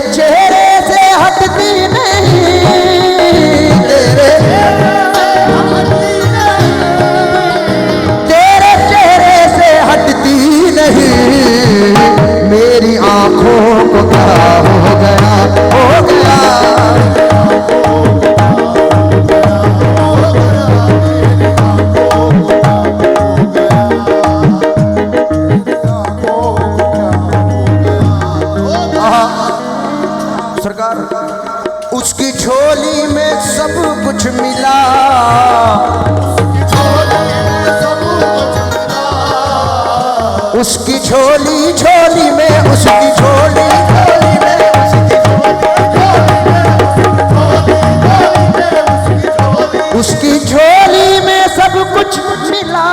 चेहरे से हटती नहीं, तेरे चेहरे से हटती नहीं। मेरी आंखों को क्या हो गया, हो गया। सरकार, उसकी झोली में सब कुछ मिला, उसकी झोली झोली में, उसकी झोली झोली में, उसकी झोली में सब कुछ मिला,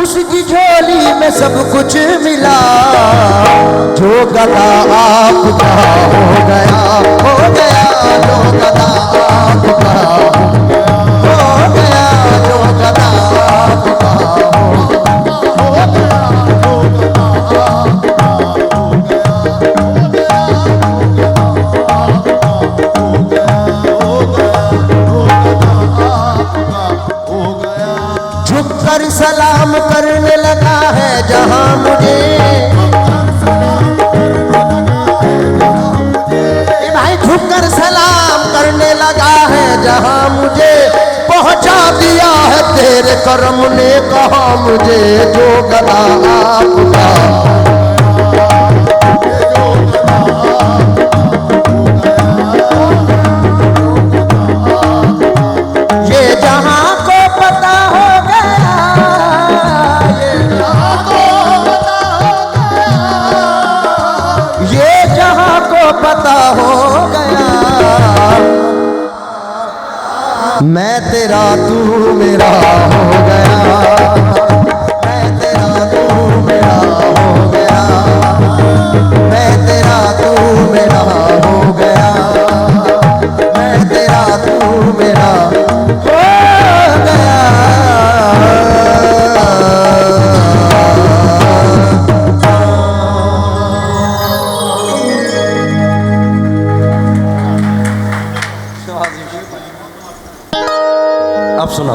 उसकी झोली में सब कुछ मिला। जो गला आपका हो गया, हो गया, जो गला आपका हो गया, जो गला आपका हो गया। झुककर सलाम करने लगा है जहां मुझे, भाई झुककर सलाम करने लगा है जहां मुझे। पहुंचा दिया है तेरे करम ने, कहा मुझे जो गला आपका, ये जहां को पता हो गया, ये जहां को पता हो गया। मैं तेरा तू मेरा हो गया, मैं तेरा तू मेरा हो गया, मैं तेरा तू मेरा हो गया, मैं तेरा तू मेरा हो गया। अब सुना।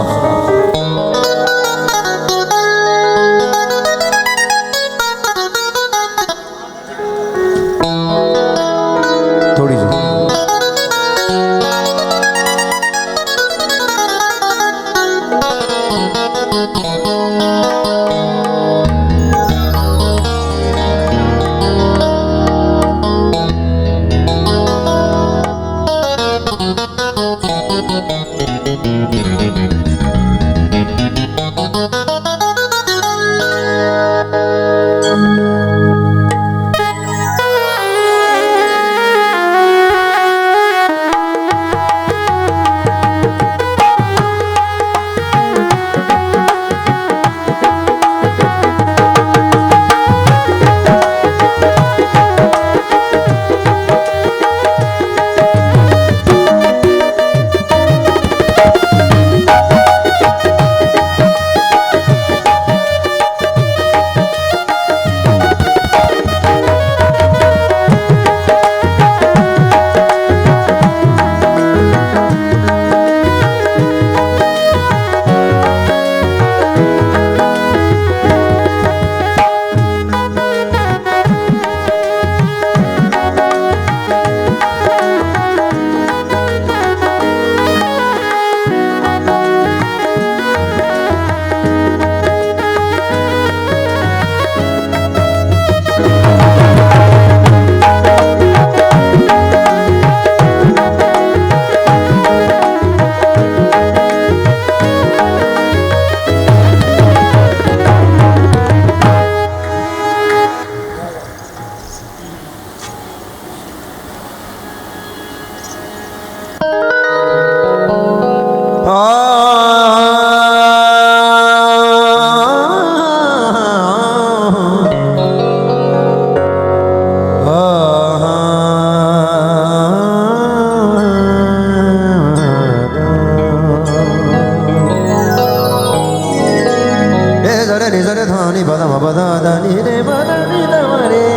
सरे धानी बदम बदा दानी रे बदानी दमरे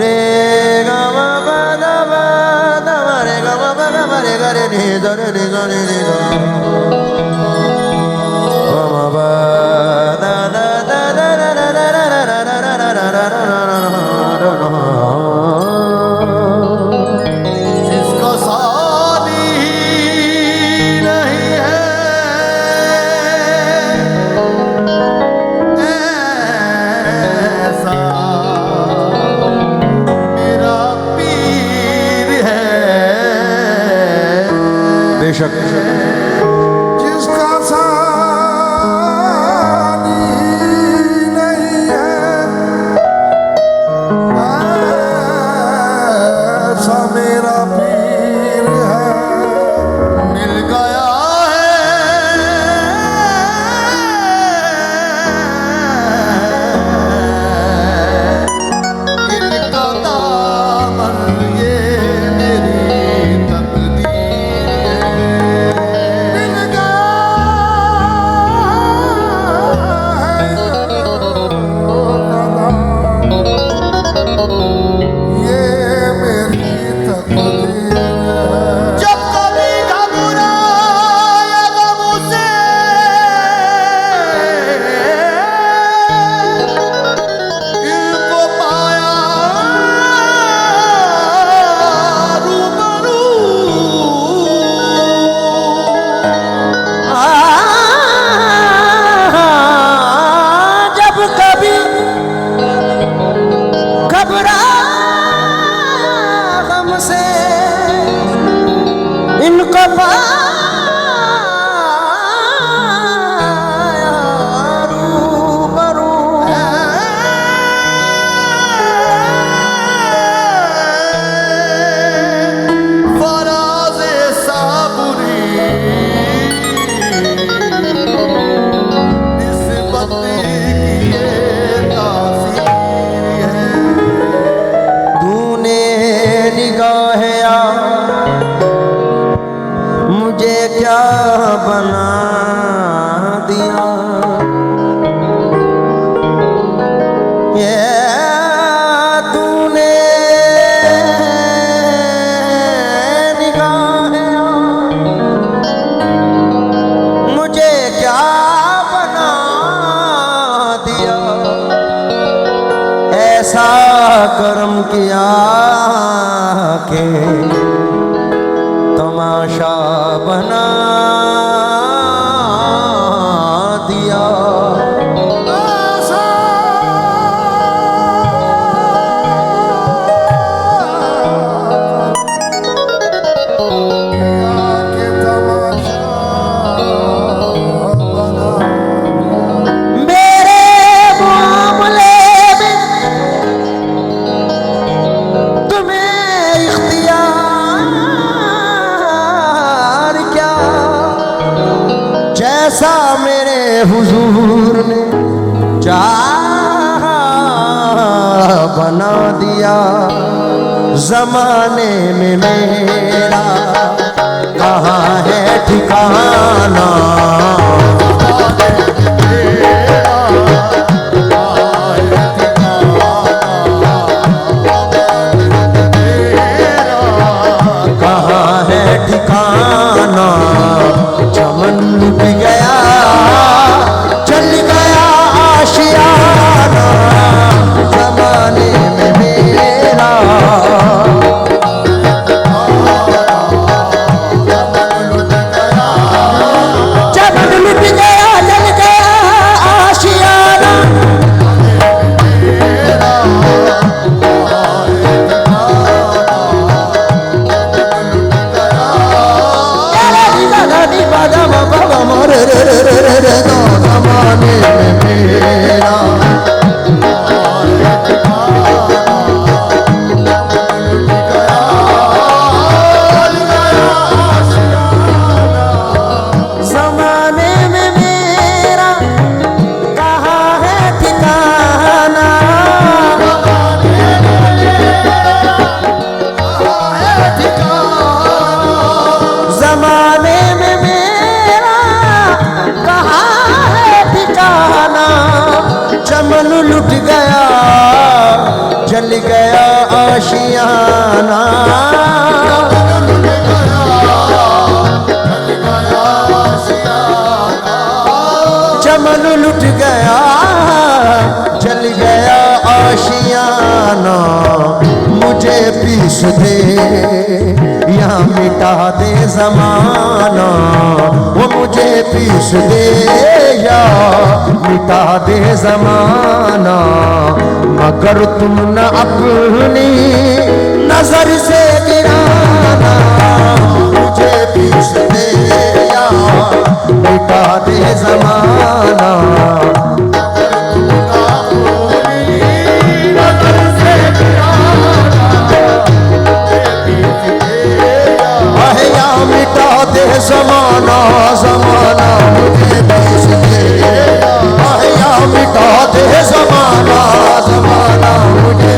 रे गमा बदा बदा रे गमा बदा रे गरे नी दरे नी गरे नी दा गमा बदा दा दा दा दा दा दा दा दा दा दा जिसका शादी नहीं है ऐसा मेरा पीर है बेशक जिसका शादी नहीं है ऐसा मेरा पीर है मिल गया है इनका दामन ये मेरी तकदीर मिल गया है ये मेरी तकदीर है जब कभी घबराया गम से इनको पाया रूबरू जब कभी घबराया गम से इनको पाया रूबरू फराज़े साबुरी निस्बत की ये तासीर है तूने निगाह मुझे क्या बना दिया ये तूने निगाह मुझे क्या बना दिया ऐसा करम किया के तमाशा बना दिया के तमाशा बना मेरे मामले में तुम्हें इख्तियार क्या जैसा मेरे हुजूर ने चाहा बना दिया जमाने में मेरा कहाँ है ठिकाना कहाँ है ठिकाना चमन लुट गया चल गया आशियाना जमाने में मेरा चमन लुट गया चल गया आशियाना जमाने में मेरा जमाने में मेरा कहाँ है ठिकाना जमाने में मेरा जमाना चमन लुट गया जल गया आशियाना मुझे पीस दे या मिटा दे जमाना वो मुझे पीस दे या मिटा दे जमाना मगर तुम न अपनी नजर से गिराना मुझे पीस दे या मिटा दे जमाना मिटा दे जमाना जमाना मुझे पीस दे या मिटा दे जमाना जमाना मुझे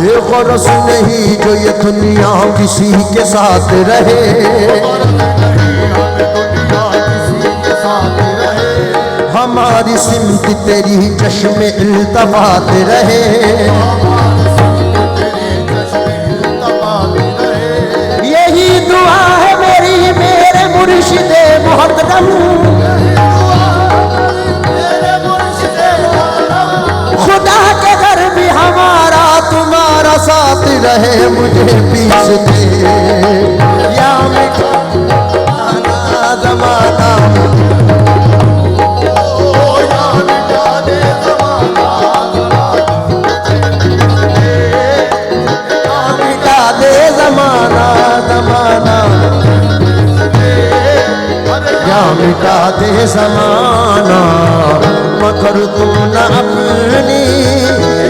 ये गरज नहीं जो ये दुनिया किसी के साथ रहे हमारी सिमत तेरी चश्मे इल्तफात रहे यही दुआ है मेरी मेरे मुर्शिदे मोहतरम खुदा के घर भी हमारा तुम्हारा साथ रहे मुझे पीस दे या मिटा जमाना जमाना जमाना या मिटा दे जमाना मगर तुम न अपनी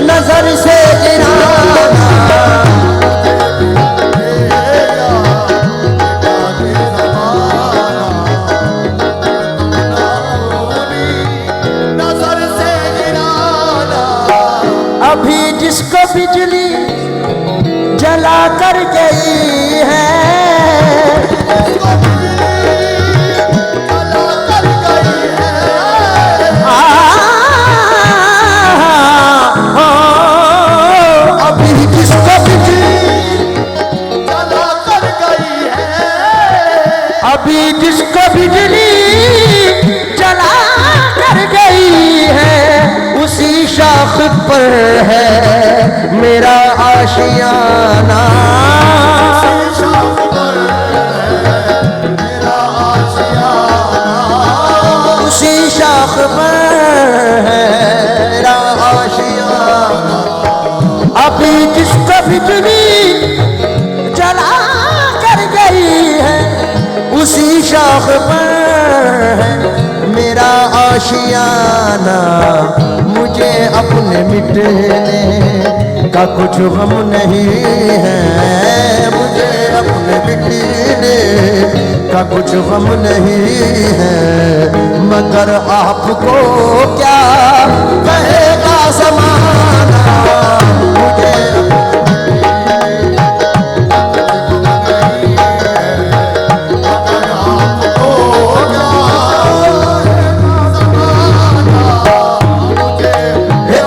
नजर से गिराना अभी जिसको बिजली जला कर गई है अभी जिसको बिजली जला कर गई है अभी जिसको बिजली जला कर गई है उसी शाख पर है मेरा आशियाना उसी शाख पर है मेरा आशियाना अभी जिसको बिजली जला कर गई है उसी शाख पर है मेरा आशियाना मुझे अपने मिटने का कुछ गम नहीं है मुझे अपने मिटने का कुछ गम नहीं है मगर आपको क्या कहेगा ज़माना मुझे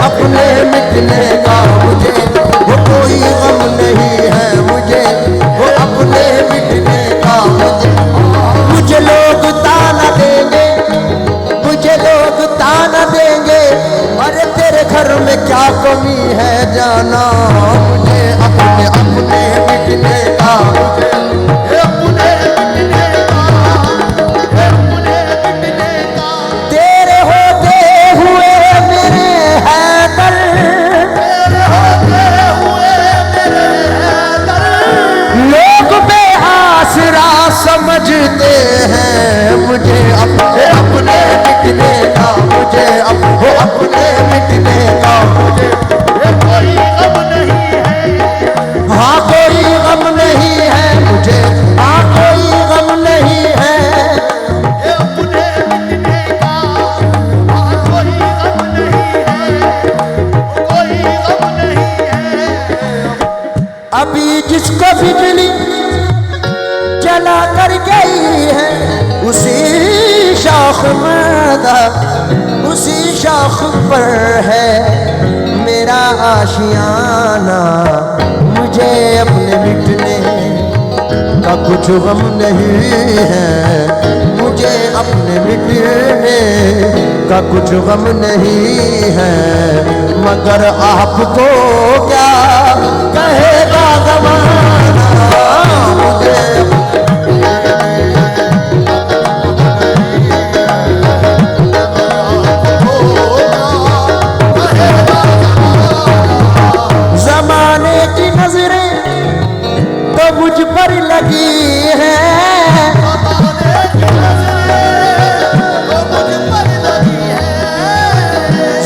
अपने मिटने का मुझे वो कोई गम नहीं है मुझे वो अपने मिटने का मुझे लोग ताना देंगे मुझे लोग ताना देंगे अरे तेरे घर में क्या कमी है जाना मुझे अपने अपने मिटने का मुझे अपने मिटने का तेरे होते हुए मेरे हैदर लोग बेआसरा समझते हैं मुझे अपने अपने मिटने का मुझे अपने मिटने का मुझे कोई गम नहीं है हाँ कोई गम नहीं है मुझे हाँ कोई गम नहीं है अपने मिटने का हाँ कोई गम नहीं है कोई गम नहीं है अभी जिसको बिजली जला कर गई है उसी शाख में उसी शाख पर है मेरा आशियाना, मुझे अपने मिटने का कुछ गम नहीं है, मुझे अपने मिटने का कुछ गम नहीं है, मगर आपको क्या कहेगा ज़माना, मुझे ज़माने की नजरें तो मुझ पर लगी है,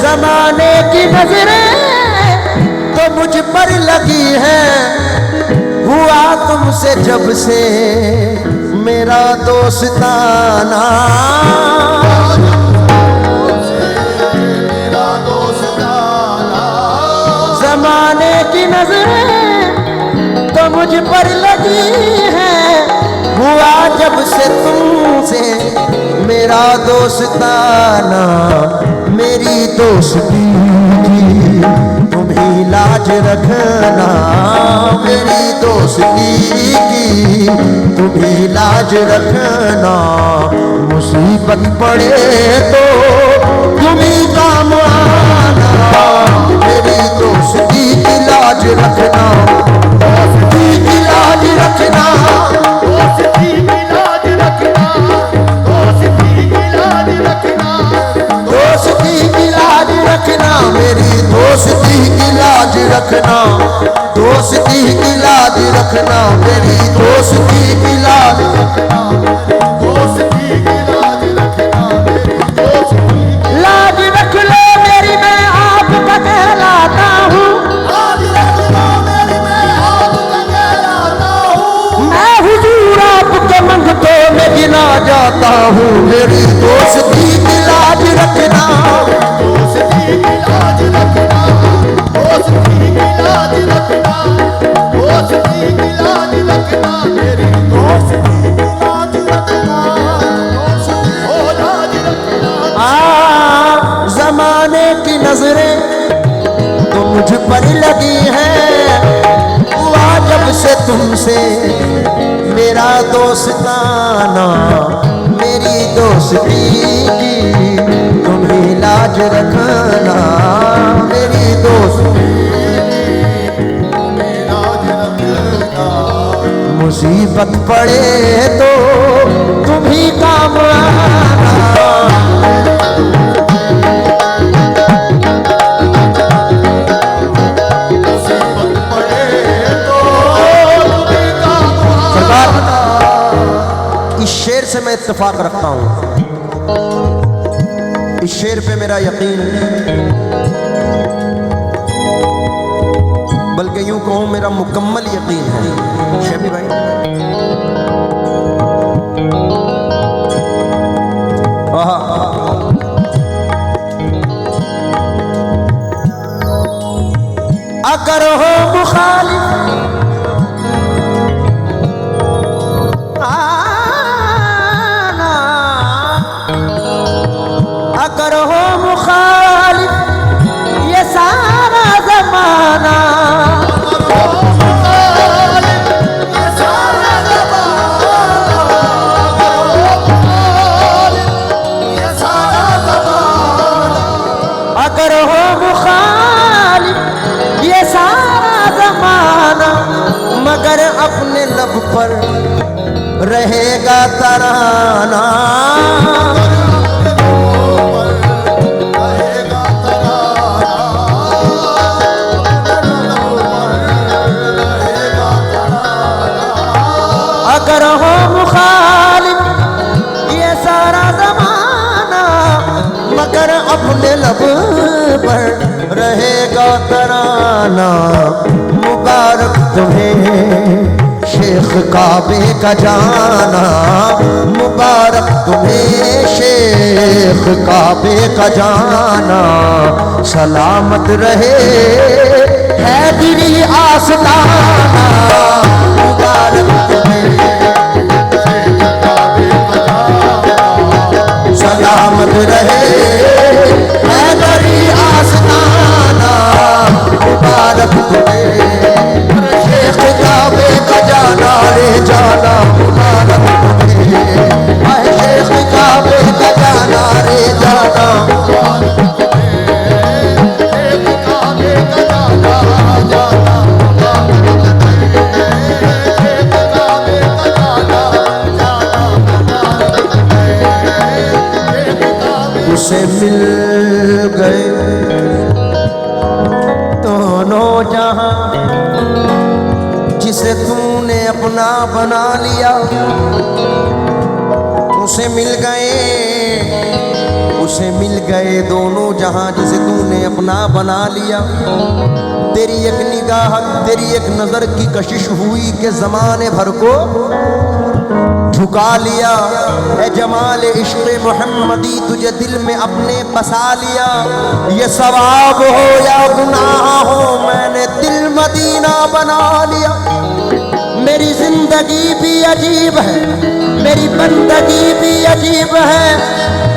ज़माने की नजरें तो मुझ पर लगी है, हुआ तुमसे जब से मेरा दोस्ताना, ज़माने की नजरें तो मुझ पर लगी है, हुआ जब से तुमसे मेरा दोस्ताना, मेरी दोस्ती की तुम ही लाज रखना, मेरी दोस्ती की तुम ही लाज रखना, मुसीबत पड़े तो तुम ही काम आना, मेरी दोस्ती की लाज रखना, दोस्ती की लाज रखना, दोस्ती की लाज रखना, दोस्ती की लाज रखना, दोस्ती की लाज रखना, मेरी दोस्ती की लाज रखना, दोस्ती की लाज रखना, मेरी दोस्ती की लाज रखना, दोस्ती की लाज रखना, दोस्ती लाज रख लो मेरी, मैं आपका कहलाता हूँ, लाज रखना मेरी, मैं आपका कहलाता हूँ, मैं हुजूर आपके मंगतों में गिना जाता हूँ, मेरी दोस्ती की लाज रखना, दोस्ती की लाज रखना, दोस्ती की लाज रखना, दोस्ती की लाज रखना, मेरी दोस्ती की लाज रखना, दोस्ती हो लाज रखना। ज़माने की नजरें तो मुझ पर लगी है, हुआ जब से तुमसे मेरा दोस्ताना, मेरी दोस्ती की तुम ही लाज रखना, मेरी दोस्ती तुम्हें लाज रखना, मुसीबत पड़े तो तुम ही काम आना, मुसीबत पड़े तो तुम्हें काम आना। इस शेर से मैं इत्तेफाक रखता हूँ, इस शेर पे मेरा यकीन, बल्कि यूं कहूं मेरा मुकम्मल यकीन है। शेबी भाई आहा, अगर हो मुखालिफ अगर हो मुखालिफ ये सारा जमाना, ये सारा ज़माना, ये सारा ज़माना, अगर हो मुखालिफ ये सारा जमाना, मगर अपने लब पर रहेगा तराना, रहेगा तराना, रहेगा तराना, अगर हो मुखालिफ ये सारा जमाना, मगर अपने लब पर रहेगा तराना, मुबारक तुम्हें शेख काबे का जाना, मुबारक तुम्हें शेख काबे का जाना, सलामत रहे हैदरी आस्ताना, मुबारक तुम्हें सलामत रहे तुझसे मिल गए दोनों जहां, जिसे तूने अपना बना लिया। उसे मिल गए दोनों जहां, जिसे तूने अपना बना लिया। तेरी एक निगाह, तेरी एक नजर की कशिश हुई कि जमाने भर को झुका लिया। ए जमाल इश्क़ मोहम्मदी, तुझे दिल में अपने बसा लिया। ये सवाब हो या गुनाह हो, मैंने दिल मदीना बना लिया। मेरी जिंदगी भी अजीब है, मेरी बंदगी भी अजीब है।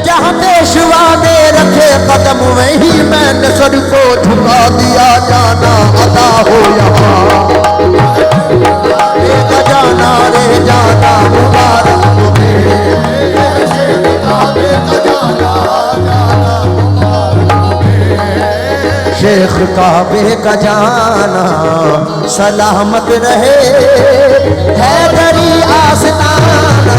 जहाँ पेशवा ने रखे कदम, वहीं मैंने सर को झुका दिया। जाना अदा हो यहाँ जाना रे जाना मुबारक शेख काबे का जाना सलामत रहे, हैदरी आस्ताना।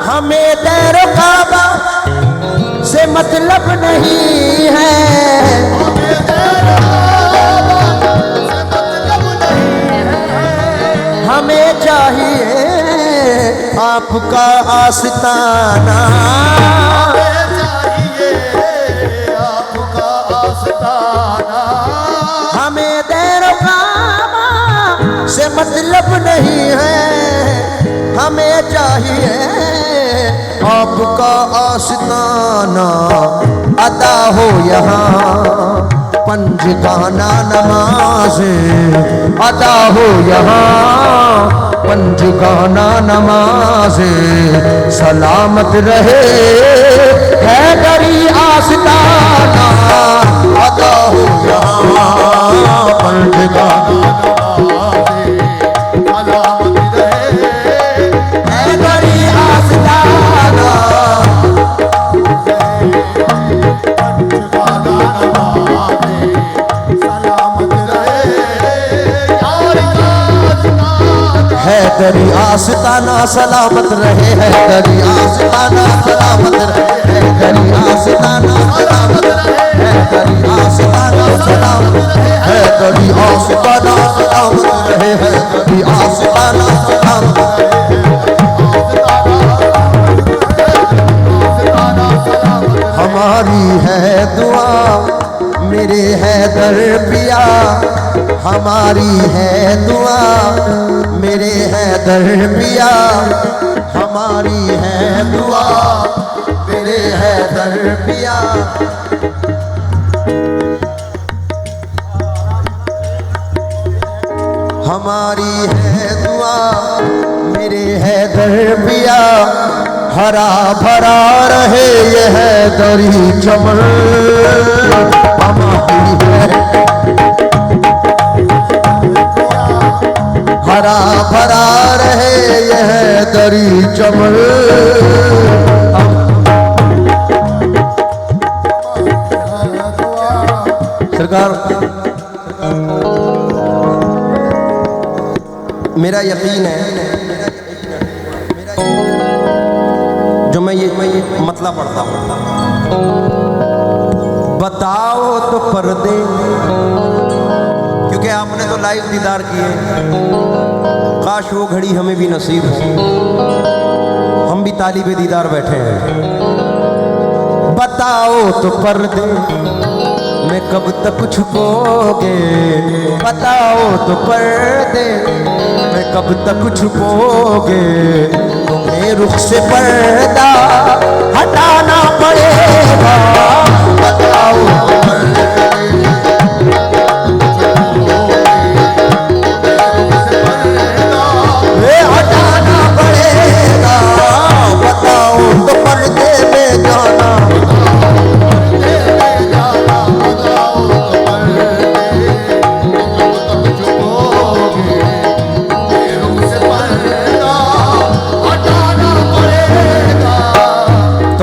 हमें तेरे काबा से मतलब नहीं है, हमें चाहिए आपका आस्ताना। हमें तेरे काबा से मतलब नहीं है, हमें चाहिए आपका आस्ताना। अदा हो यहाँ पंजगाना नमाज़ें, अदा हो यहाँ पंजगाना नमाज़ें। सलामत रहे हैदरी आस्ताना, अदा हो यहाँ पंजगाना हैदरी आस्ताना। हैदरी आस्ताना सलामत रहे, हैदरी आस्ताना सलामत रहे, हैदरी आस्ताना सलामत रहे, हैदरी आस्ताना सलामत रहे, हैदरी आस्ताना सलामत रहे, हैदरी आस्ताना सलामत रहे। हमारी है दुआ मेरे हैदर पिया, हमारी है दुआ मेरे हैदर पिया, हमारी है दुआ मेरे हैदर पिया। हमारी है दुआ मेरे हैदर पिया, हरा भरा रहे ये हैदरी चमन। हमारी है हरा भरा रहे ये हैदरी चमन। सरकार, मेरा यकीन है जो मैं ये मतलब पढ़ता हूँ, बताओ तो पर्दे, क्योंकि आपने तो लाइव दीदार किए, काश वो घड़ी हमें भी नसीब हो, हम भी तालिबे दीदार बैठे हैं। बताओ तो पर्दे में कब तक छुपोगे, बताओ तो पर्दे में कब तक छुपोगे। तुम्हें रुख से पर्दा हटाना पड़ेगा, बताओ तो पर्दे हटाना पड़ेगा, बताओ तो पर्दे में जाना।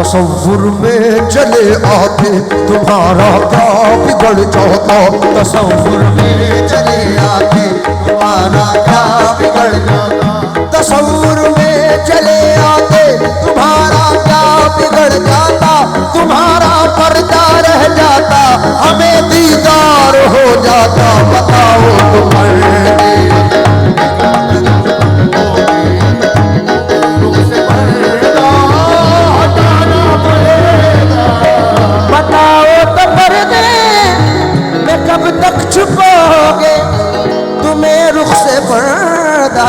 तसव्वुर में चले आते तुम्हारा क्या बिगड़ जाता, तसव्वुर में चले आते तुम्हारा क्या बिगड़ जाता, तसव्वुर में चले आते तुम्हारा क्या बिगड़ जाता, तुम्हारा पर्दा रह जाता हमें दीदार हो जाता, बताओ तुम्हारे कब तक छुपोगे, तुम्हें रुख से पर्दा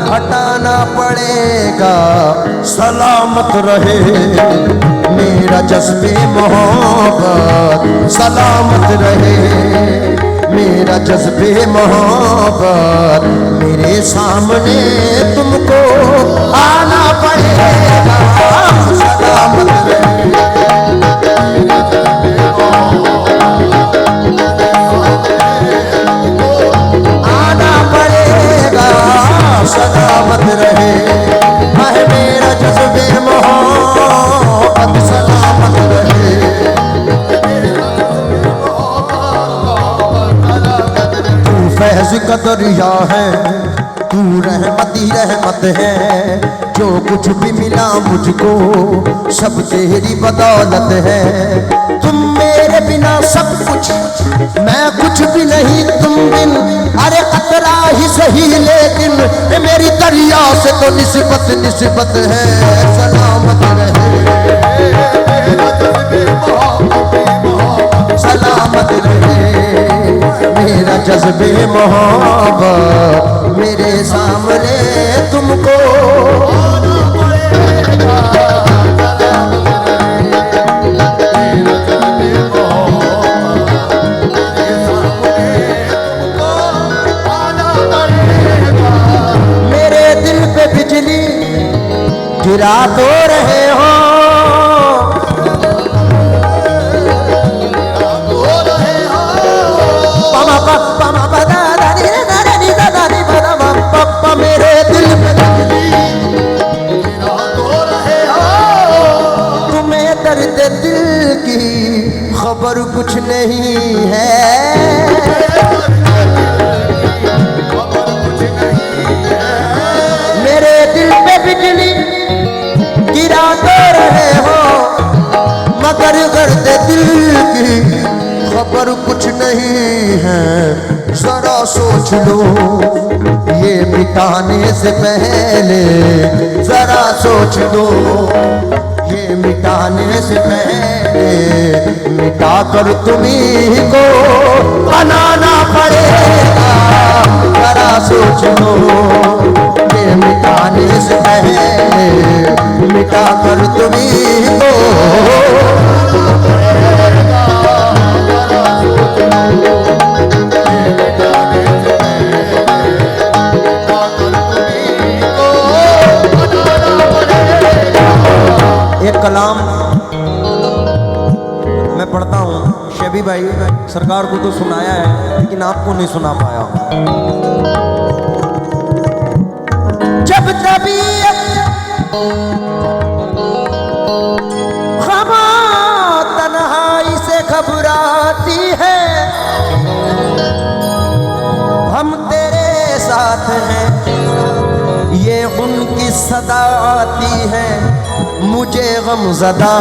हटाना पड़ेगा, सलामत रहे मेरा जज्बे मोहब्बत, सलामत रहे मेरा जज्बे मोहब्बत, मेरे सामने तुमको आना पड़ेगा, सलामत रहे सलामत रहे है मेरा जज्बे मोहब्बत, सलामत रहे। तू फैज़ का दरिया है, तू रहमती रहमत है, जो कुछ भी मिला मुझको सब तेरी बदौलत है, तुम मेरे बिना सब कुछ, मैं कुछ भी नहीं तुम बिन, अरे कतरा ही सही लेकिन मेरी दरिया से तो निस्बत निस्बत है, सलामत रहे सलामत रहे मेरा जज्बे मोहब्बत, मेरे सामने तुमको बिजली गिरा तो रहे हो, मेरे दिल पे गिरा तो रहे हो, तुम्हें दर्द दिल की खबर कुछ नहीं है, बिजली गिरा तो रहे हो मगर गर्द दिल की खबर कुछ नहीं है, जरा सोच लो ये मिटाने से पहले, जरा सोच लो ये मिटाने से पहले, मिटा कर तुम्हीं को बनाना पड़ेगा, जरा सोच लो ये मिटाने से पहले, मिटा कर तुम्हीं को एक कलाम मैं पढ़ता हूँ, शेबी भाई सरकार को तो सुनाया है लेकिन आपको नहीं सुना पाया। जब तबीयत ख़मा तन्हाई से घबराती है, हम तेरे साथ हैं ये उनकी सदा आती है, मुझे गमज़दा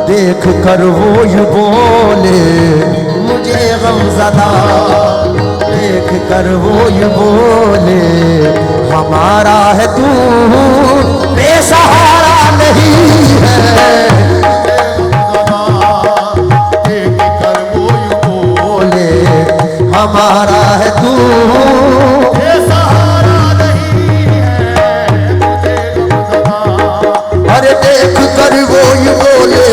देख कर वो यूं बोले, मुझे गमज़दा देख कर वो यूं बोले, हमारा है तू बेसहारा नहीं है, देख कर वो यूं बोले, हमारा है तू बेसहारा नहीं है, अरे देख कर वो यूं बोले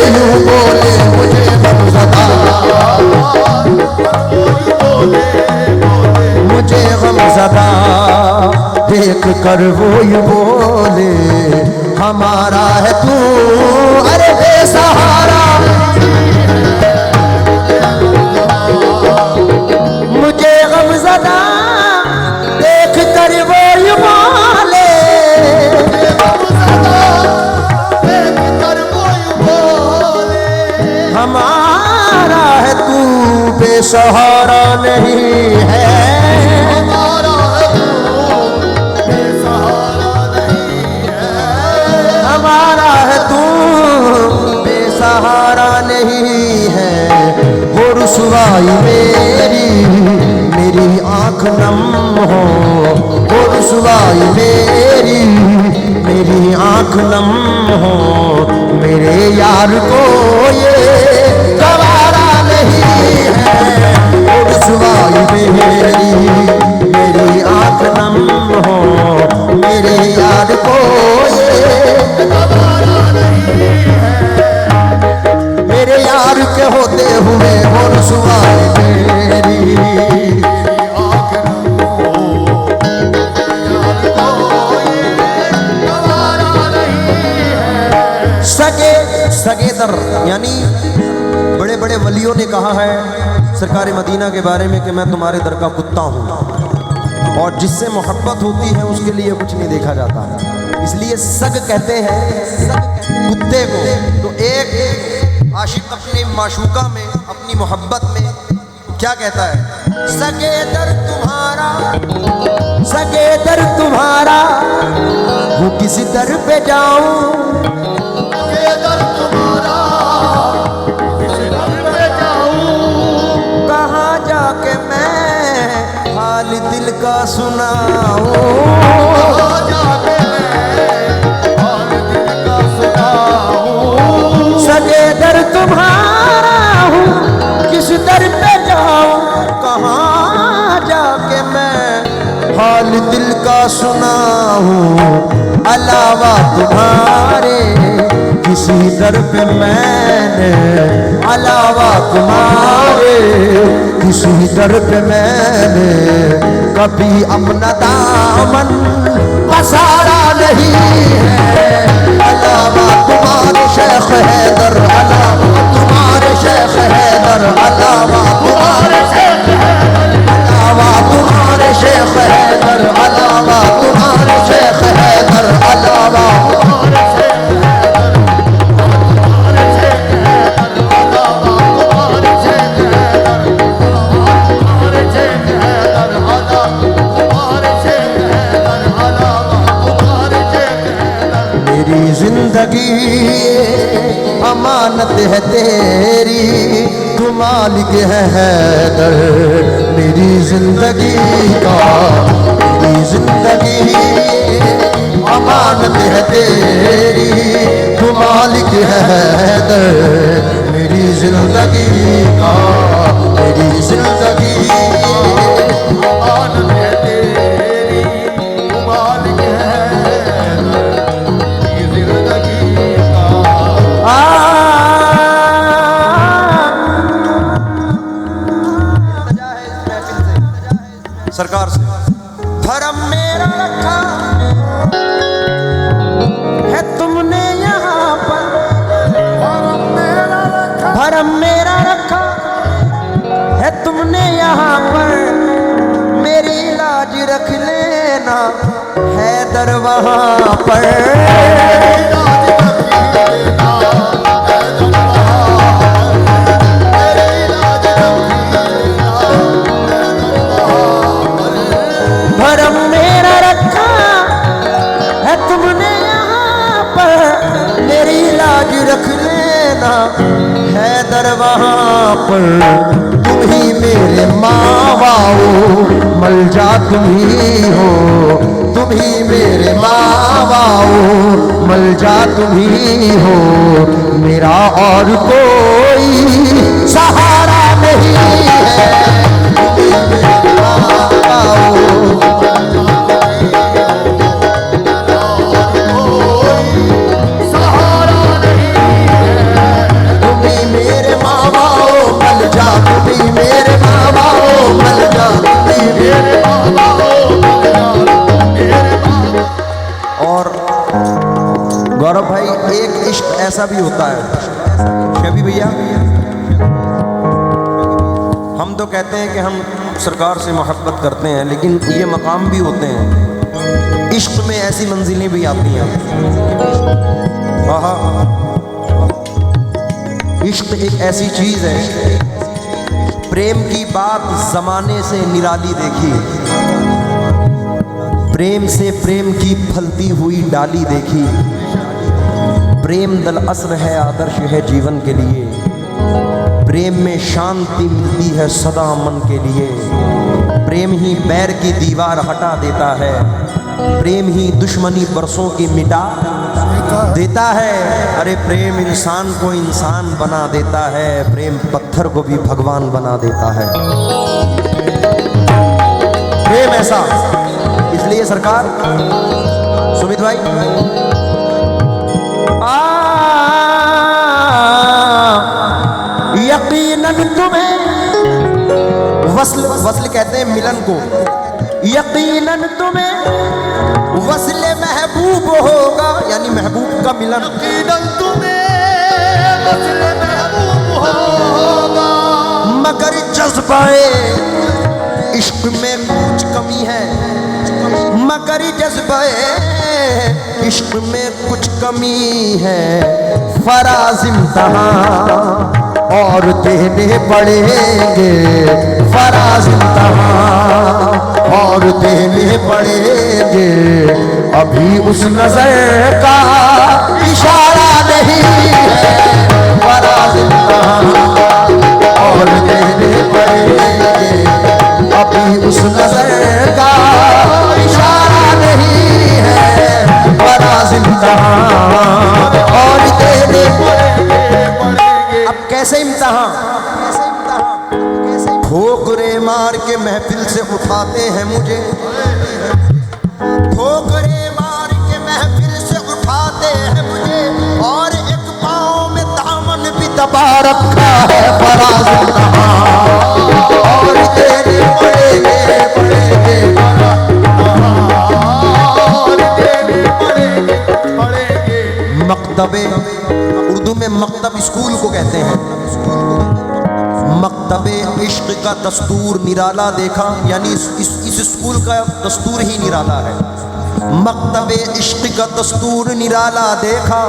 मुझे गमज़दा, मुझे गमज़दा देख कर वो यूं बोले, हमारा है तू अरे बेसहारा, मुझे गमज़दा देख कर वो यूं बोले, बेसहारा नहीं है, हमारा तू बेसहारा नहीं है, हमारा है तू बेसहारा नहीं है। वो रुसवाई मेरी मेरी आंख नम हो, वो रुसवाई मेरी मेरी आंख नम हो। मेरे यार को ये गवारा नहीं है, वो रुसवाई मेरी मेरी आंख नम हो। मेरे यार को ये हमारा नहीं है, मेरे यार के होते हुए वो रुसवाई मेरी। आँख न हो, यार कोई गवारा नहीं है। सगे दर यानी बड़े बड़े वलियों ने कहा है सरकार मदीना के बारे में कि मैं तुम्हारे दर का कुत्ता हूँ, और जिससे मोहब्बत होती है उसके लिए कुछ नहीं देखा जाता, इसलिए सग कहते हैं कुत्ते को। तो एक आशिक अपनी माशूका में अपनी मोहब्बत में क्या कहता है, सगे दर तुम्हारा, सगे दर तुम्हारा, वो किस दर पे जाऊं, ये दर तुम्हारा, इस दर पे जाऊं, कहाँ जाके मैं हाल दिल का सुनाऊं। कहाँ जाके मैं हाल दिल का सुनाऊं। सगे दर तुम्हारा हूँ, किस दर पे जाऊं, कहाँ जाके मैं हाल दिल का सुनाऊं। अलावा तुम्हारे किसी दर पे मैंने, अलावा तुम्हारे किसी दर पे मैंने कभी अपना दामन पसारा नहीं है। अलावा तुम्हारे शेख हैदर, अलावा तुम्हारे शेख हैदर, अलावा तुम्हारे शेख हैदर, अलावा तुम्हारे शेख हैदर, अलावा तुम्हारे शेख हैदर, अलावा तुम्हारे शेख हैदर, तुम्हारे शेख हैदर, अलावा तुम्हारे शेख हैदर, तुम्हारे शेख हैदर, अलावा तुम्हारे शेख हैदर, अलावा तुम्हारे शेख हैदर। मेरी जिंदगी अमानत है तेरी, तू मालिक है हैदर मेरी जिंदगी का। मेरी जिंदगी अमानत है तेरी, तू मालिक है हैदर मेरी जिंदगी का। मेरी जिंदगी आनंद है तेरी, तू मालिक है मेरी जिंदगी का। सरकार से धर्म मेरा रखा है तुमने यहाँ पर, धर्म मेरा रखा, धर्म मेरा रखा है तुमने यहाँ पर। मेरी लाज रख लेना हैदर वहाँ पर। धर्म मेरा रखा है तुमने यहाँ पर, मेरी लाज रख लेना हैदर वहाँ पर। तुम ही मेरे माँ बाओ मलजा तुम ही हो, तुम ही मेरे माँ बाओ मलजा तुम ही हो। मेरा और कोई सहारा नहीं है, तुम ही मेरे माँ बाओ। सहारा नहीं है, तुम ही मेरे माँ बाओ मल जा, तुम ही मेरे माँ बाओ मल जा, तुम ही मेरे बाबा हो मेरे बाबा। और गौरव भाई एक इश्क ऐसा भी होता है शबी भैया, हम तो कहते हैं कि हम सरकार से मोहब्बत करते हैं, लेकिन ये मकाम भी होते हैं इश्क में ऐसी मंजिलें भी आती हैं। हाँ, इश्क एक ऐसी चीज़ है प्रेम की बात जमाने से निराली देखी, प्रेम से प्रेम की फलती हुई डाली देखी। प्रेम दल असर है, आदर्श है जीवन के लिए। प्रेम में शांति मिलती है सदा मन के लिए। प्रेम ही बैर की दीवार हटा देता है, प्रेम ही दुश्मनी बरसों की मिटा देता है। अरे प्रेम इंसान को इंसान बना देता है, प्रेम पत्थर को भी भगवान बना देता है। प्रेम ऐसा, इसलिए सरकार सुमित भाई यकीनन तुम्हें वस्ल, वस्ल कहते हैं मिलन को। यकीनन तुम्हें वस्ल महबूब होगा, यानी महबूब का मिलन। यकीनन तुम्हें वस्ल महबूब होगा, मगर जज्बाए इश्क में कुछ कमी है, मगर जज्बाए इश्क में कुछ कमी है। फराज इम्तहान और देने पड़ेंगे, फराज इम्तहान और देने पड़ेंगे। अभी उस नजर का इशारा नहीं है, फराज इम्तहान और देने पड़ेंगे। अभी उस नजर का इशारा नहीं है, फराज इम्तहान और देने पड़ेंगे। अब कैसे इम्तहान? ठोकरे मार के महफिल से उठाते हैं मुझे, ठोकरे मार के महफिल से उठाते हैं मुझे, और एक पाँव में दामन भी दबा रखा है। फराज इम्तहान और देने पड़ेंगे, मकतबे, उर्दू में मकतब स्कूल को कहते हैं। मकतबे इश्क का दस्तूर निराला देखा, यानी इस स्कूल का दस्तूर ही निराला है। मकतबे इश्क का दस्तूर निराला देखा,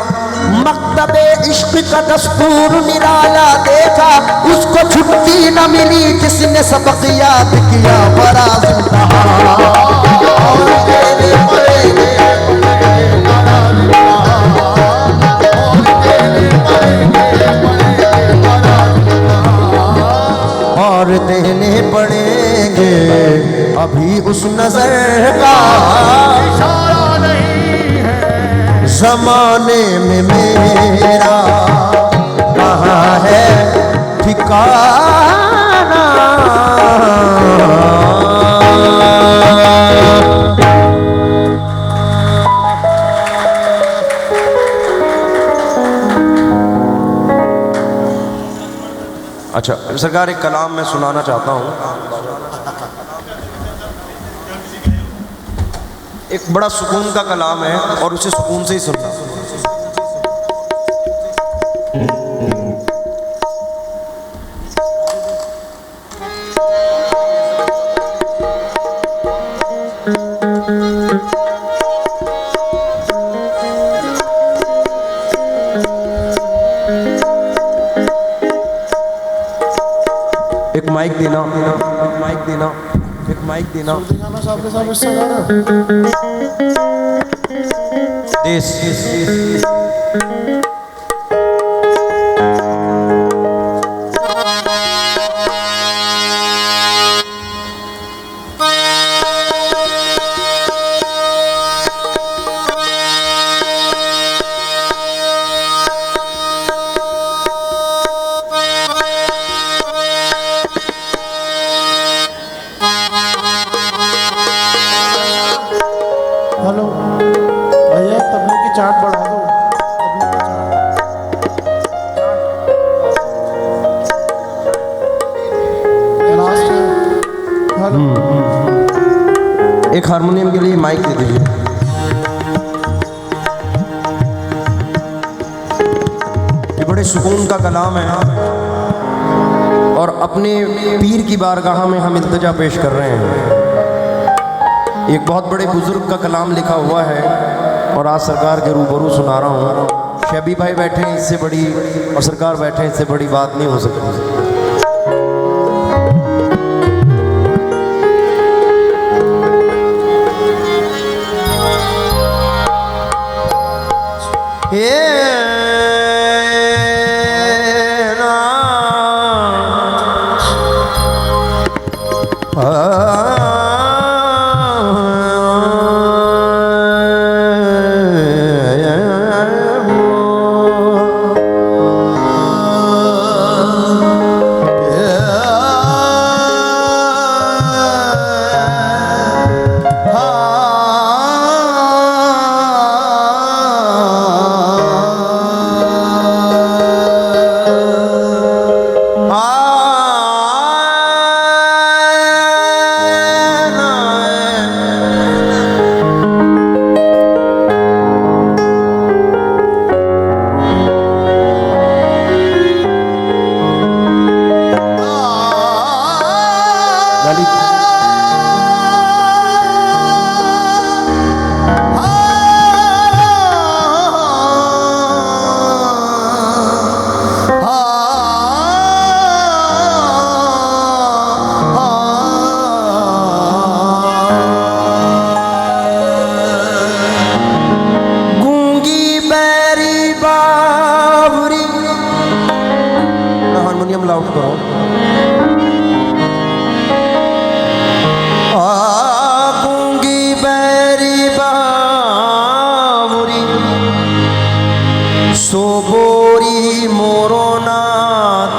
मकतबे इश्क का दस्तूर निराला देखा। उसको छुट्टी न मिली जिसने सबक याद किया। फराज इम्तहान और देने पड़ेंगे, और देने पड़ेंगे। अभी उस नजर का इशारा नहीं है। जमाने में मेरा कहाँ है ठिकाना। अच्छा सरकार, एक कलाम मैं सुनाना चाहता हूँ। एक बड़ा सुकून का कलाम है और उसे सुकून से ही सुनना। एक माइक देना, एक माइक देना, एक माइक देना। गाना साहब के साथ हिस्सा गाना। देश हेलो भैया, तबले की चाट बढ़ा दो। तबले की चाट लास्ट है। हेलो एक हारमोनियम के लिए माइक दे दीजिए। ये बड़े सुकून का कलाम है और अपने पीर की बारगाह में हम इल्तिजा पेश कर रहे हैं। एक बहुत बड़े बुजुर्ग का कलाम लिखा हुआ है और आज सरकार के रूबरू सुना रहा हूँ। शबी भाई बैठे हैं, इससे बड़ी, और सरकार बैठे हैं, इससे बड़ी बात नहीं हो सकती। ये ना लाउड करो। गूंगी बैरी बावरी सोबोरी मोरो नाथ,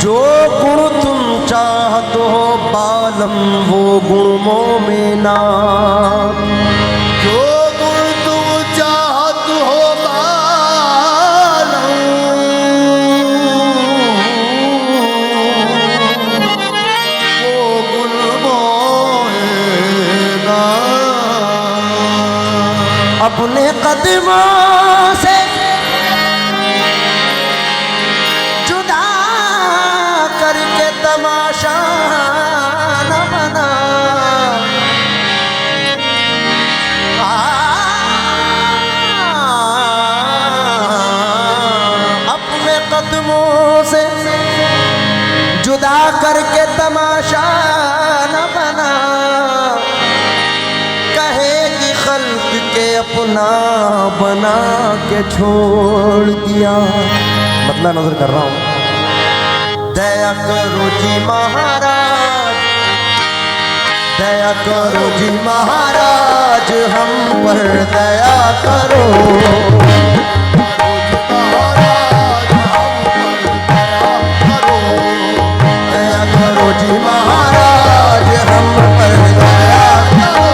जो गुण तुम चाहते हो बालम वो गुण मोह में नाथ। जो गुण तुम चाहत हो बालम, वो गुण मोहे ना। अपने कदमों से जुदा करके तमाशा न बना। अपने कदमों से जुदा करके तमाशा न बना। कहेगी खल्क के अपना बना के छोड़ दिया। मतलब नजर कर रहा हूं। दया करो जी महाराज, दया करो जी महाराज, हम पर दया करो। दया करो जी महाराज, हम पर दया करो।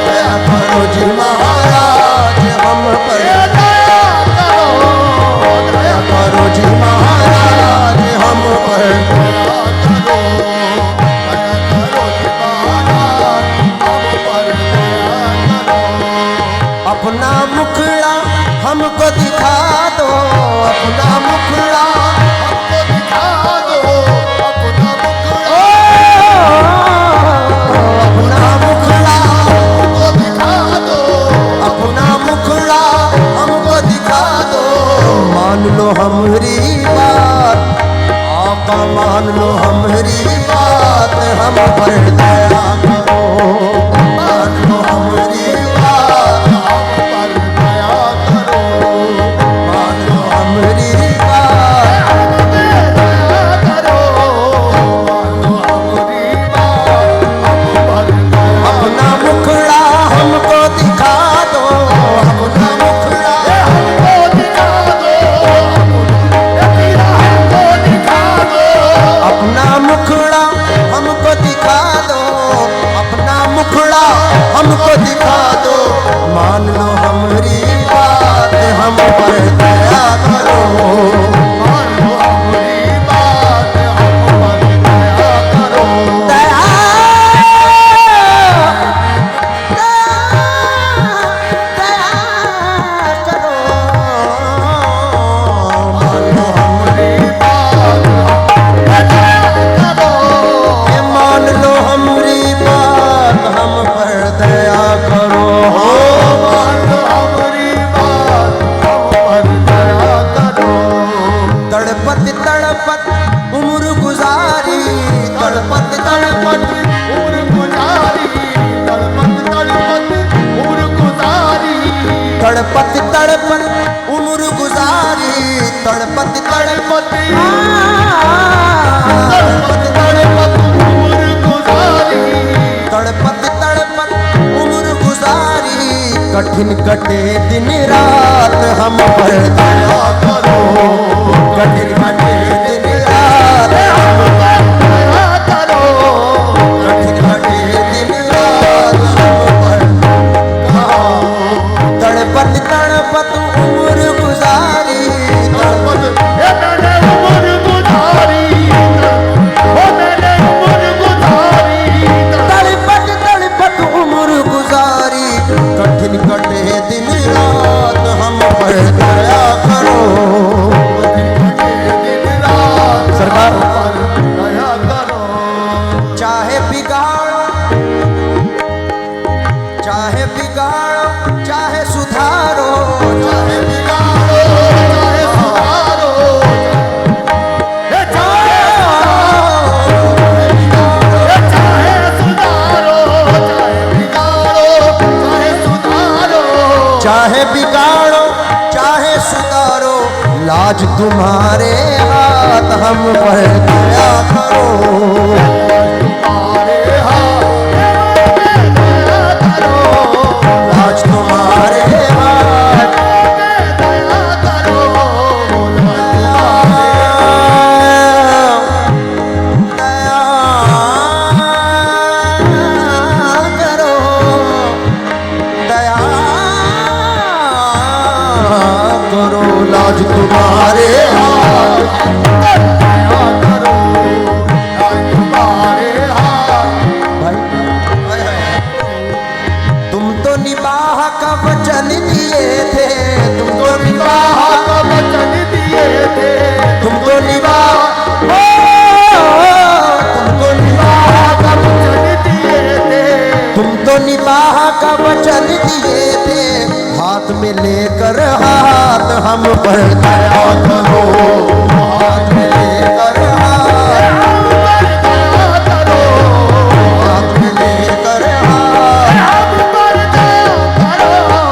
दया करो जी महाराज, हम पर दया करो। दया करो जी महाराज, हम पर दया करो। अपना मुखड़ा हमको दिखा दो, अपना मुखड़ा हमको दिखा दो, अपना मुखड़ा अपना मुखड़ा हमको दिखा दो। अपना मुखड़ा हमको दिखा दो। मान लो हमारी बात आका, मान लो हमारी बात, हम पर दया करो। मान लो हमारी बात, हम पर दया करो। मान लो हमारी बात। दया करो, मानो हमारी बात, हम पर दया। अपना मुखड़ा हमको दिखा दो, अपना मुखड़ा हमको दिखा दो, हमको दिखा दो। अपना मुखड़ा हमको दिखा दो, अपना मुखड़ा हमको दिखा दो। मान लो हमारी बात, हम पर दया करो। मानो हमारी बात, हम पर दया करो। दया दया करो। मान लो हमारी बात, दया करो। ये मान लो हमारी बात, हम पर दया करो। मान तड़पत तड़पत उम्र गुजारी, तड़पत तड़पत तड़पत तड़पत उम्र गुजारी, तड़पत तड़पत उम्र गुजारी, कठिन कटे दिन रात हम पर दया करो, कठिन कटे दिन रात हम पर दया करो, कठिन कटे दिन रात हम पर तड़पत तड़पत उम्र गुजारी, तड़पत ये मैंने उम्र गुजारी, वो मैंने उम्र गुजारी, तड़पत तड़पत उम्र गुजारी, कठिन कटे दिन रात हम पर दया करो। दिन रात सरकार पर दया करो, चाहे बिगाड़ो चाहे बिगाड़ो चाहे सुधारो, चाहे बिगाड़ो चाहे सुधारो, ये चाहे सुधारो, चाहे बिगाड़ो चाहे सुधारो, चाहे बिगाड़ो चाहे सुधारो, लाज तुम्हारे हाथ हम पर दया करो। तुम्हारे हाथ में दया करो, लाज तुम्हारे हाथ में दया करो, दया करो, दया करो, लाज तुम्हारे हाथ दया करो, तुम्हारे हाथ। भाई तुम तो निबाह का वचन दिए थे, तुम तो निबाह का वचन दिए थे, तुमको निबाह तुमको निबाह का वचन दिए थे, तुम तो निबाह का वचन दिए थे, हाथ में लेकर हाथ हम पर दया करो, हाथ में लेकर हाथ दया करो, हाथ में लेकर हाथ हम पर दया करो,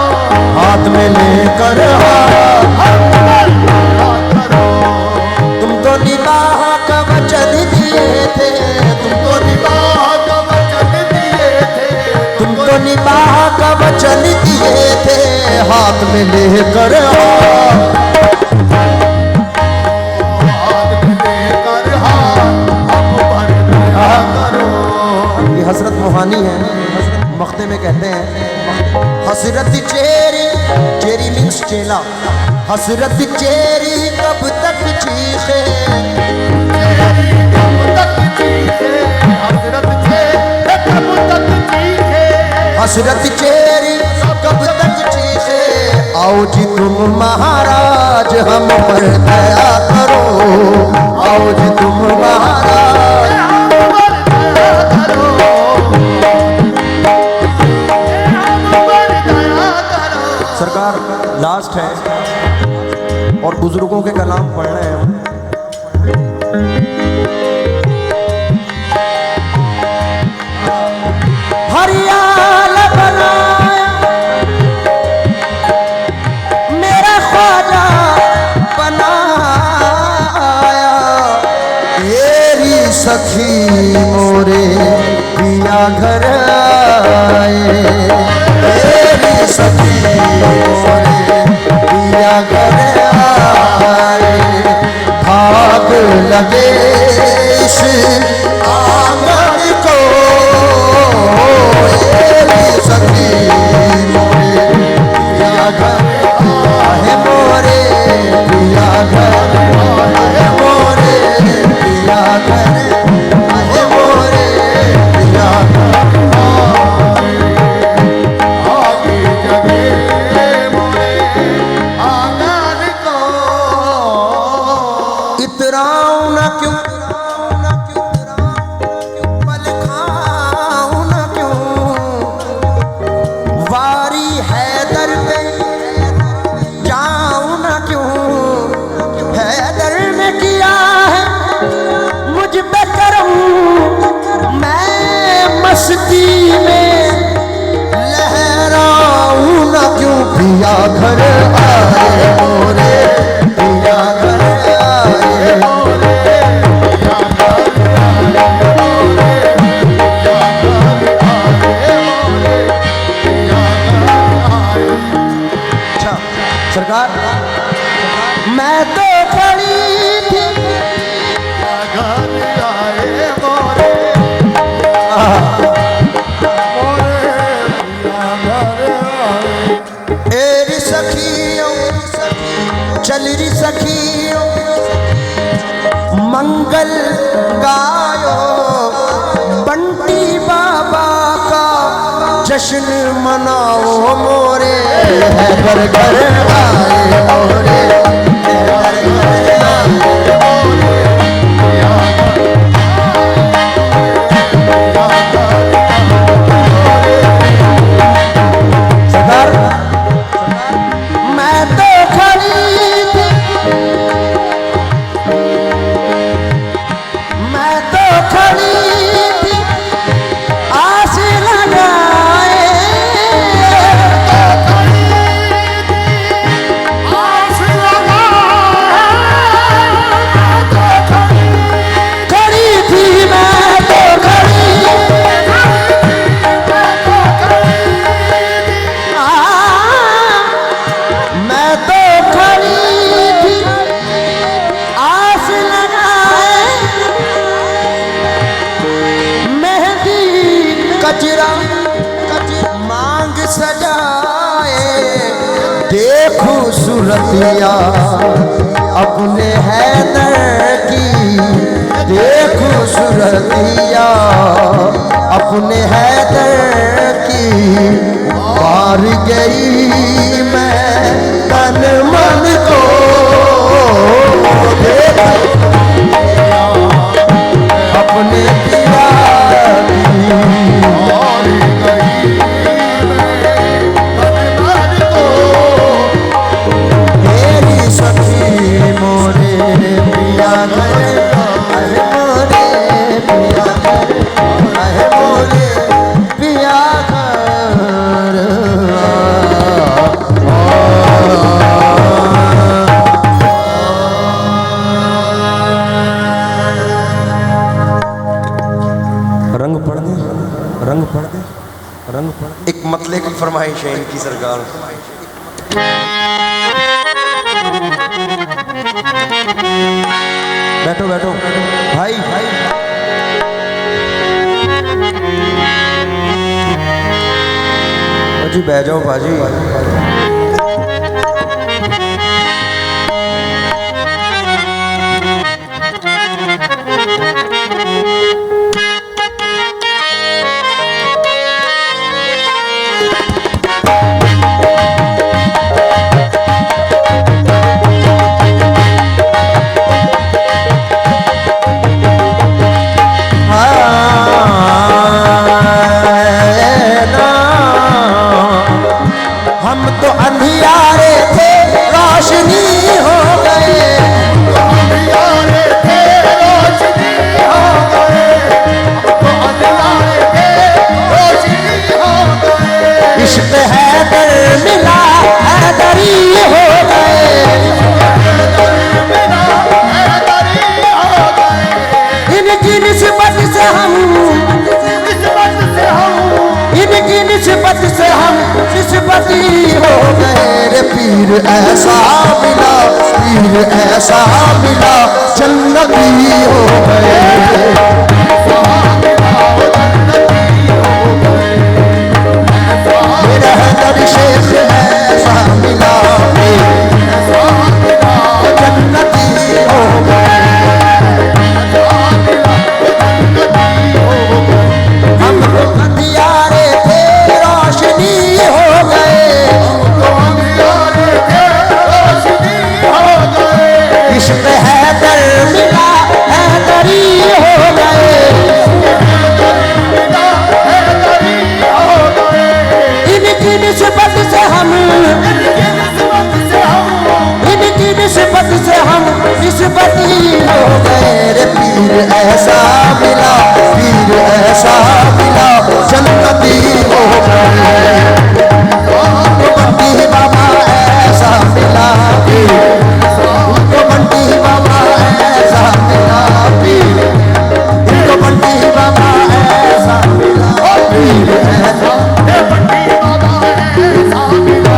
हाथ में लेकर हाथ हम पर दया करो, तुम तो निबाह का वचन दिए थे, तुमको निबाह का वचन दिए थे, तुम तो निबाह का वचन दिए थे, हाथ में लेकर हाथ हाथ में लेकर हाथ हम पर दया करो, ये हजरत मोहानी है, मख्ते में कहते हैं हसरत चेरी, चेरी मीन्स चेला, हसरत चेरी कब तक चीखे, कब तक चीखे, हसरत से कब तक चीखे, हसरत चेरी कब तक चीखे, आओ जी तुम महाराज हम पर दया करो, आओ जी तुम महाराज हम पर दया करो, हम पर दया करो, सरकार लास्ट है और बुजुर्गों के कलाम पढ़ रहे हैं हम। हरियाला बनाया मेरा ख्वाजा बनाया, तेरी सखी मोरे पिया घर आए, तेरी सखी मोरे पिया घर आए, भाग लगे इस आंगन को, तेरी सखी मोरे पिया घर आए, मोरे पिया घर आए, मोरे पिया घर आए, मोरे पिया घर आगे जगे मोरे आंगन को, इतराऊं न क्यों पल खाऊं न क्यों, वारी हैदर पे जाऊं न क्यों, हैदर ने किया है मुझ पे करम, मैं मस्ती में लहराऊं न क्यों, पिया घर सरकार मैं तो खड़ी थी घर आए मोरे मोरे घर आए एरी सखियों चल री सखियों मंगल गायो बंटी बाबा का जश्न मनाओ मोरे है घर घर आए मोरे है घर घर आए सरकार मैं तो खड़ी थी मैं तो खड़ी थी आस लगाए आस लगाए खड़ी थी मैं तो खड़ी मैं तो खड़ी थी आस लगाए मेहंदी कजरा मांग सजाए देखो सूरतिया अपने हैदर की देखो सूरतिया अपने हैदर की पार गई मैं तन मन को देखो अपने पिया की और गई बदनाम को तेरी सखी मोरे पिया गए अरे मोरे पिया गए अरे मोरे पिया घर रंग पड़ दे रंग पड़ दे रंग पड़ दे एक मतले की फरमाइश है इनकी सरकार बैठो बैठो भाई भाई जी बह जाओ भाजी हम तो अंधियारे थे रोशनी हो गए अंधियारे थे रोशनी हो गए तो अंधियारे थे रोशनी हो गए इश्क हैदर मिला हैदरी हो गए बिना हैदरी हो गए इनकी निस्बत से हम निस्बत से हम इनकी निस्बत से हम निस्बती हो गए रे पीर ऐसा मिला पीर ऐसा मिला जन्नती हो गए मेरा हैदर शेख ऐसा मिला जन्नती हो गए हम तो अंधियारे थे रोशनी हो गए तो अंधियारे थे रोशनी हो गए इश्क हैदर मिला हैदरी हो गए बिना हैदरी हो गए इनकी निस्बत से हम इनकी निस्बत से हम इनकी निस्बत से हम निस्बती हो गए रे पीर ऐसा मिला पीर ऐसा मिला जन्नती हो गए बंटी बाबा ऐसा मिला पीर बंटी बाबा ऐसा मिला पीर बंटी बाबा ऐसा मिला पीर ऐसा बंटी बाबा ऐसा मिला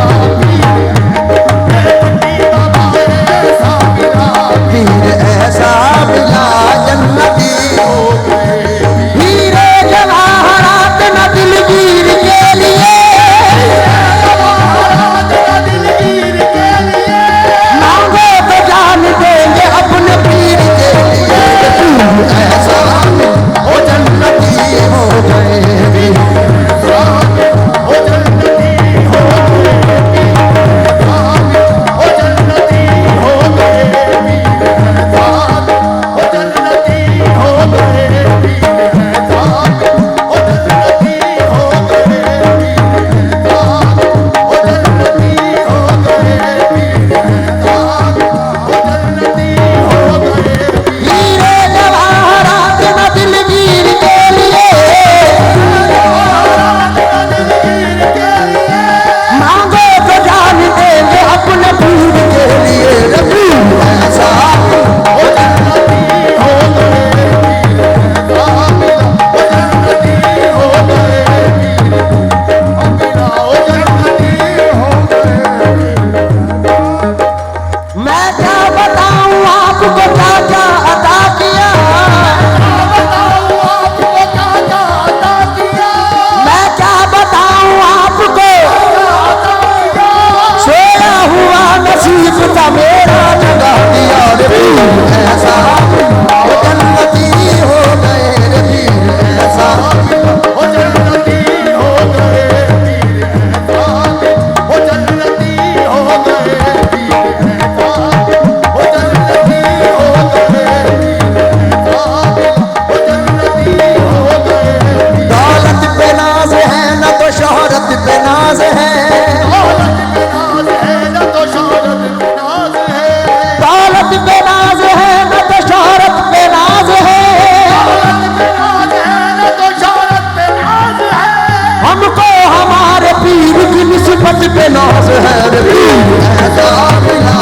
निस्बत पे नाज है रे पीर ऐसा मिला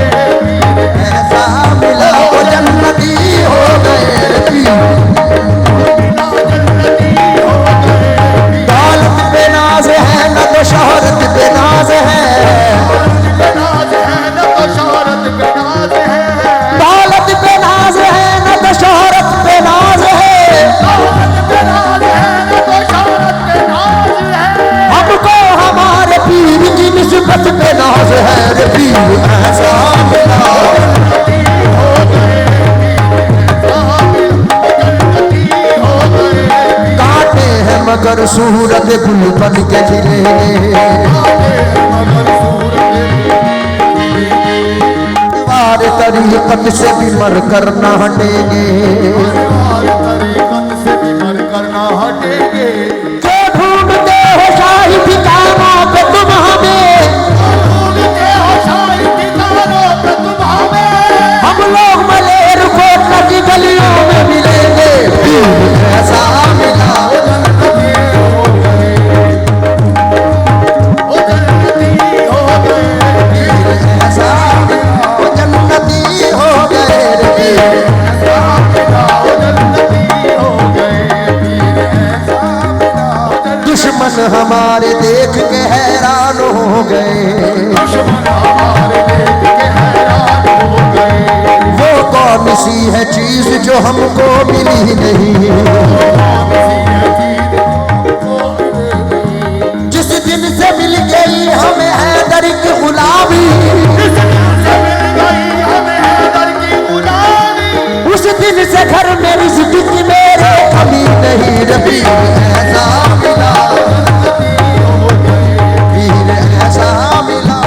ऐसा मिला वो जन्नती हो गए रे पीर दौलत पे नाज है न तो शोहरत पे नाज है दौलत पे नाज है न तो शोहरत पे नाज है हमको हमारे पीर की निस्बत पे नाज है रे पीर ऐसा मिला काटे हैं मगर सूरत गुल बन के खिलेंगे हमारे तरीकत से भी मर कर न हटेंगे जो ढूंढते हो शाही ठिकानों पे तुम हमें हम लोग मलेर कोटला की गलियों में मिलेंगे ऐसा मिला ऐसा वो जन्नती हो गए रे पीर दुश्मन हमारे देख के हैरान हो गए वो कौन सी है चीज जो हमको मिली नहीं जिस दिन से मिल गई हमें हैदर की गुलामी उस दिन से घर में रिज़्क़ की मेरे कमी नहीं रे पीर ऐसा मिला पीर ऐसा मिला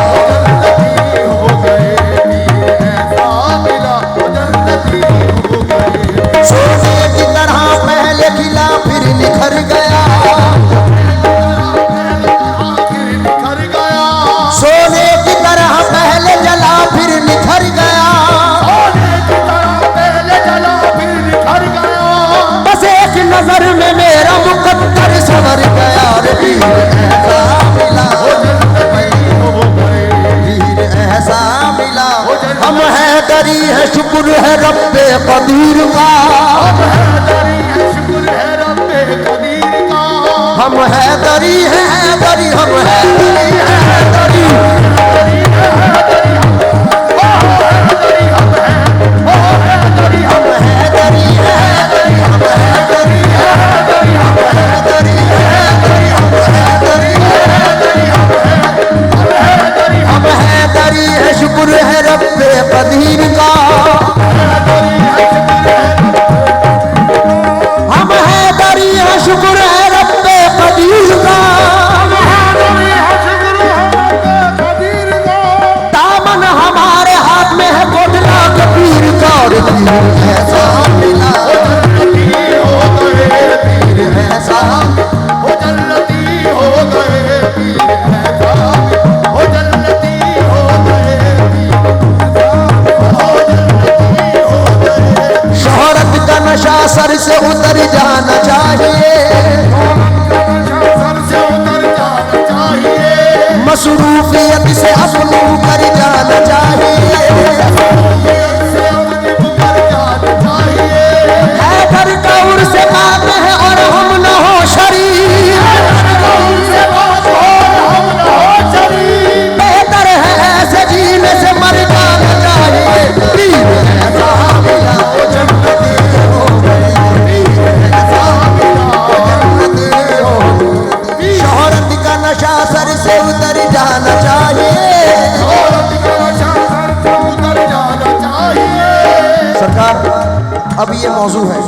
सोने की तरह पहले खिला फिर निखर गया सोने की तरह पहले जला फिर निखर गया बस एक नजर में मेरा मुकद्दर संवर गया रे पीर ऐसा मिला पीर ऐसा मिला हम हैदरी है शुक्र है रब्बे कदीर का हम हैदरी है हैदरी हम हैदरी है हैदरी हम हैदरी है हैदरी हम हैदरी है हैदरी हम हैदरी है हैदरी हम हैदरी है हैदरी हम हैदरी है शुक्र है रब्बे कदीर का हम हैदरी है शुक्र है रब्बे कदीर का दामन हमारे हाथ में है कोटला के पीर का और पीर ऐसा मिला पीर ऐसा शोहरत का नशा सर से उतर जाना चाहिए मसरूफियत से अपनू कर जाना चाहिए हैदर का उर्स बात है और हम न हो शरीर बेहतर है ऐसे जीने से मर जाना चाहिए पीर ऐसा मिला वो जन्नती हो गए पीर ऐसा मिला वो जन्नती हो गए शोहरत का नशा सर से उतर जाना चाहिए सरकार अब ये मौजू है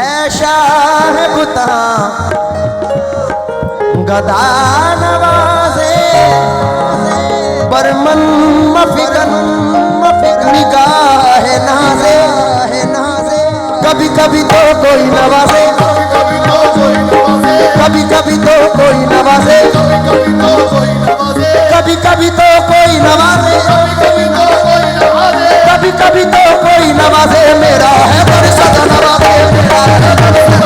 ऐशा है बुता गदा नवाजे बरमन मफिकन निगाह नाजे कभी कभी तो कोई नवाजे कभी कभी तो कोई नवाजे कभी कभी तो कोई नवाजे कभी कभी तो कोई नवाजे मेरा है बरसत नवाजे मेरा है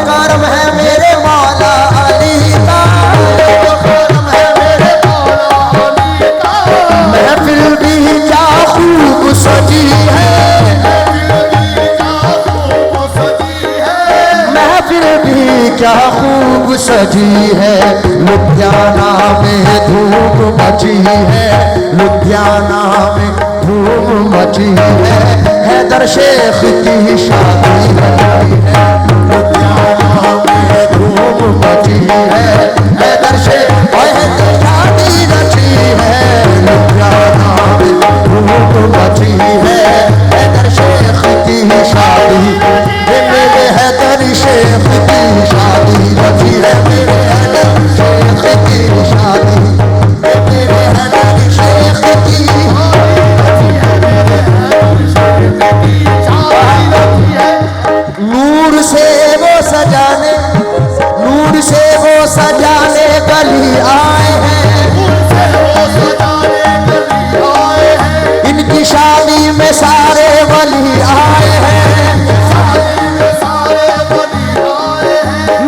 करम है मेरे मौला अली का, करम है मेरे मौला अली का। महफिल भी क्या खूब सजी है, महफिल भी क्या खूब सजी है, लुधियाना में धूम मची है, लुधियाना में धूम मची है, हैदर शेख की शादी रची है, लुधियाना में धूम मची है, हैदर शेख की शादी रची है, लुधियाना में धूम मची है, हैदर शेख की शादी, मेरे हैदर शेख की शादी रची है, मेरे हैदर शेख की शादी, मेरे हैदर शेख की नूर से वो सजाने, नूर से वो सजाने गली आए हैं, इनकी शादी में सारे वली आए हैं,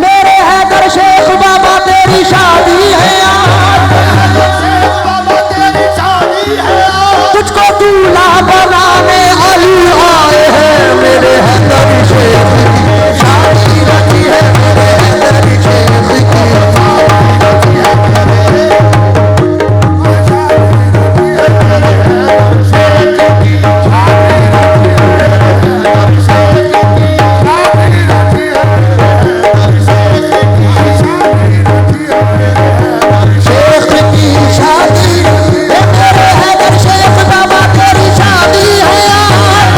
मेरे हैदर शेख बाबा तेरी शादी है आज, तुझको दूल्हा बनाने अली आए हैं, मेरे हैदर शेख की शादी रची है, मेरे हैदर शेख की शेख की शादी, मेरे हैदर शेख बाबा तेरी शादी है आज,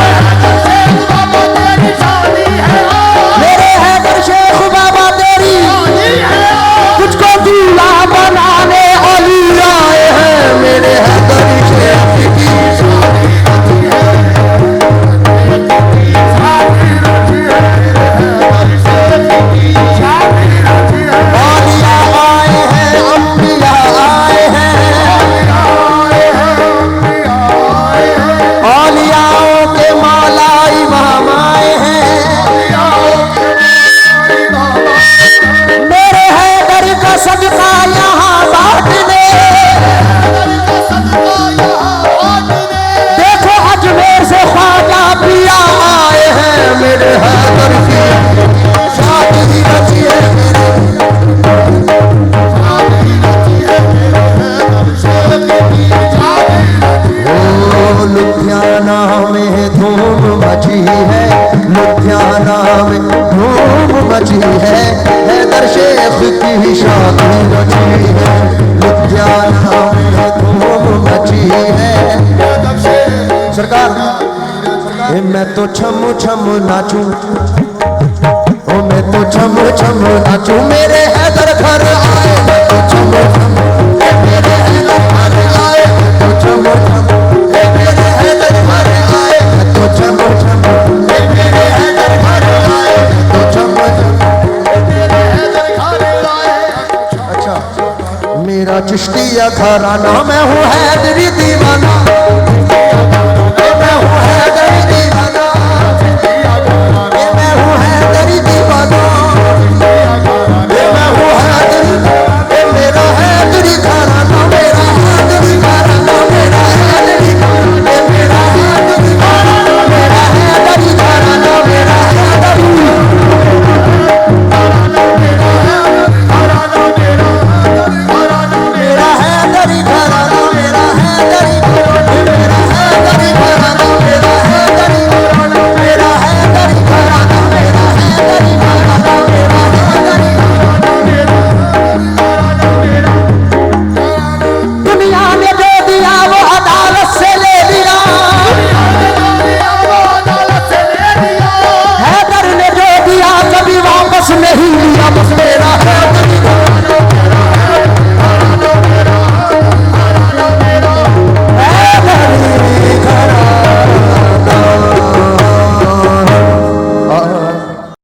मेरे हैदर शेख बाबा तेरी, तुझको दूल्हा बनाने अली आए हैं, मेरे हैदर शेख की औलिया आए हैं, अंबिया आए हैं, औलियाओं के मौला इमाम आए हैं, मेरे हैदर का सदका यहाँ बांटने, देखो अजमेर से ख्वाजा पिया आए हैं, मेरे हैदर की शादी रची है, ओ लुधियाना में धूम मची है, लुधियाना में धूम मची है, हैदर शेख की शादी रची है, लुधियाना में धूम मची है। सरकार मैं तो छम छम नाचूं, ओ मैं तो छम छम नाचूं, मेरे हैदर घर आए, मैं तो छम छम, मेरे हैदर घर आए, मैं तो छम छम, मेरे हैदर घर आए, मैं तो छम छम, मेरे हैदर घर आए, मैं तो छम छम। अच्छा, मेरा चिश्तिया घराना, मैं हूँ हैदरी दीवाना,